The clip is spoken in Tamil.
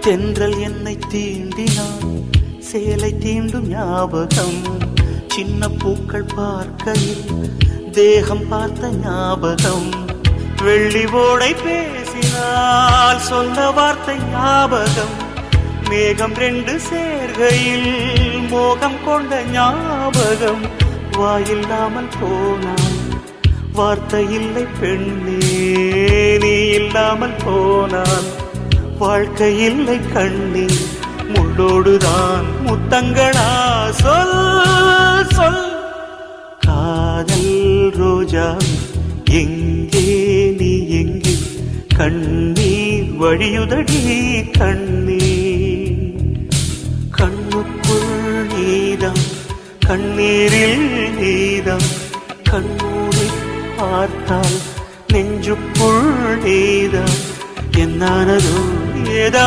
தென்றல் என்னை தீண்டினான், சேலை தீண்டும் ஞாபகம். சின்ன பூக்கள் பார்க்கையில் தேகம் பார்த்த ஞாபகம். வெள்ளி ஓடை பேசினால் சொன்ன வார்த்தை ஞாபகம். மேகம் ரெண்டு சேர்கையில் மோகம் கொண்ட ஞாபகம். வாயில்லாமல் போனான், வார்த்தை இல்லை பெண்ணே, நீ இல்லாமல் போனான் வாழ்க்கை இல்லை கண்ணே. முள்ளோடுதான் முத்தங்களா, சொல் சொல். காதல் ரோஜா எங்கே, நீ எங்கே? கண்ணீர் வழியுதடி கண்ணீர். கண்ணுக்குள் நீதான், கண்ணீரில் நீதான். கண்ணூரை பார்த்தால் நெஞ்சுக்குள் நீதான். என்னானதோ ஏதா